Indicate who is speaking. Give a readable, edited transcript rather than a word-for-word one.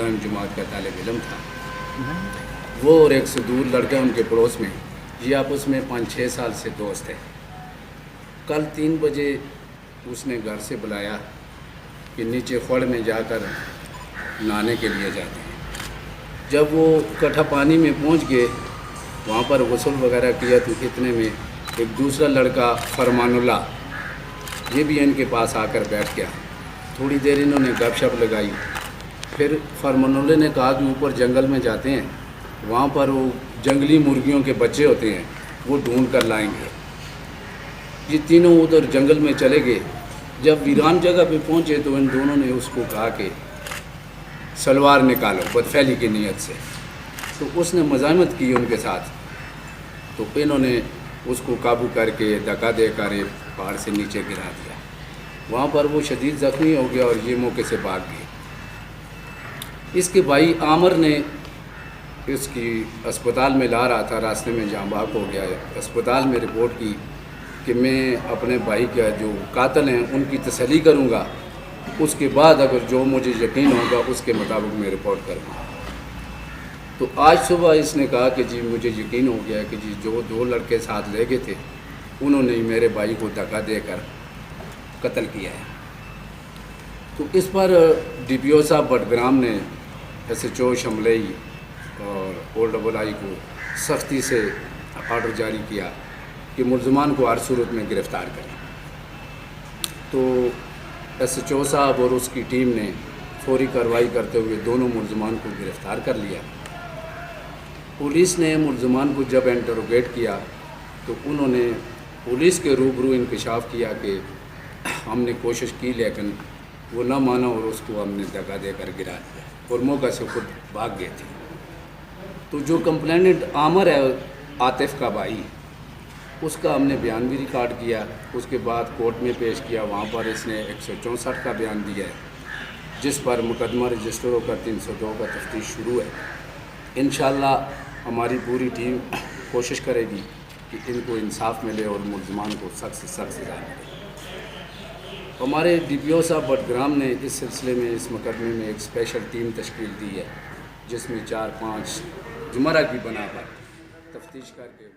Speaker 1: 10 جماعت کا طالب علم تھا، وہ اور ایک سے دور لڑکا ان کے پڑوس میں، یہ آپس میں 5-6 سال سے دوست ہے۔ کل 3 بجے اس نے گھر سے بلایا کہ نیچے خوڑ میں جا کر نہانے کے لیے جاتے ہیں۔ جب وہ کٹھا پانی میں پہنچ گئے، وہاں پر غسل وغیرہ کیا، تو اتنے میں ایک دوسرا لڑکا فرمان اللہ یہ بھی ان کے پاس آ کر بیٹھ گیا۔ تھوڑی دیر انہوں نے گپ شپ لگائی، پھر فرمان اللہ نے کہا کہ اوپر جنگل میں جاتے ہیں، وہاں پر وہ جنگلی مرغیوں کے بچے ہوتے ہیں، وہ ڈھونڈ کر لائیں گے۔ یہ تینوں ادھر جنگل میں چلے گئے۔ جب ویران جگہ پہ پہنچے تو ان دونوں نے اس کو کہا کہ سلوار نکالو، بدفعلی کی نیت سے۔ تو اس نے مزاحمت کی ان کے ساتھ، تو انہوں نے اس کو قابو کر کے دھکا دے کر پہاڑ سے نیچے گرا دیا۔ وہاں پر وہ شدید زخمی ہو گیا اور یہ موقع سے بھاگ گئے۔ اس کے بھائی عامر نے اس کی اسپتال میں لا رہا تھا، راستے میں جاں بحق ہو گیا ہے۔ اسپتال میں رپورٹ کی کہ میں اپنے بھائی کا جو قاتل ہیں ان کی تسلی کروں گا، اس کے بعد اگر جو مجھے یقین ہوگا اس کے مطابق میں رپورٹ کروں گا۔ تو آج صبح اس نے کہا کہ جی مجھے یقین ہو گیا کہ جی جو 2 لڑکے ساتھ لے گئے تھے انہوں نے میرے بھائی کو دھکا دے کر قتل کیا ہے۔ تو اس پر ڈی پی او صاحب بٹگرام نے SHO شملئی اور OII کو سختی سے آرڈر جاری کیا کہ ملزمان کو ہر صورت میں گرفتار کریں۔ تو SHO صاحب اور اس کی ٹیم نے فوری کارروائی کرتے ہوئے دونوں ملزمان کو گرفتار کر لیا۔ پولیس نے ملزمان کو جب انٹروگیٹ کیا تو انہوں نے پولیس کے روبرو انکشاف کیا کہ ہم نے کوشش کی لیکن وہ نہ مانا اور اس کو ہم نے دھکا دے کر گرا دیا اور موقع سے خود بھاگ گئے تھے۔ تو جو کمپلیننٹ عامر ہے عاطف کا بھائی، اس کا ہم نے بیان بھی ریکارڈ کیا، اس کے بعد کورٹ میں پیش کیا۔ وہاں پر اس نے 164 کا بیان دیا ہے، جس پر مقدمہ رجسٹر ہو کر 302 کا تفتیش شروع ہے۔ انشاءاللہ ہماری پوری ٹیم کوشش کرے گی کہ ان کو انصاف ملے اور ملزمان کو سخت سے سخت سزا ملے۔ ہمارے ڈی پی او صاحب بٹگرام نے اس سلسلے میں اس مقدمے میں ایک اسپیشل ٹیم تشکیل دی ہے، جس میں 4-5 جمرہ کی بنا پر تفتیش کر کے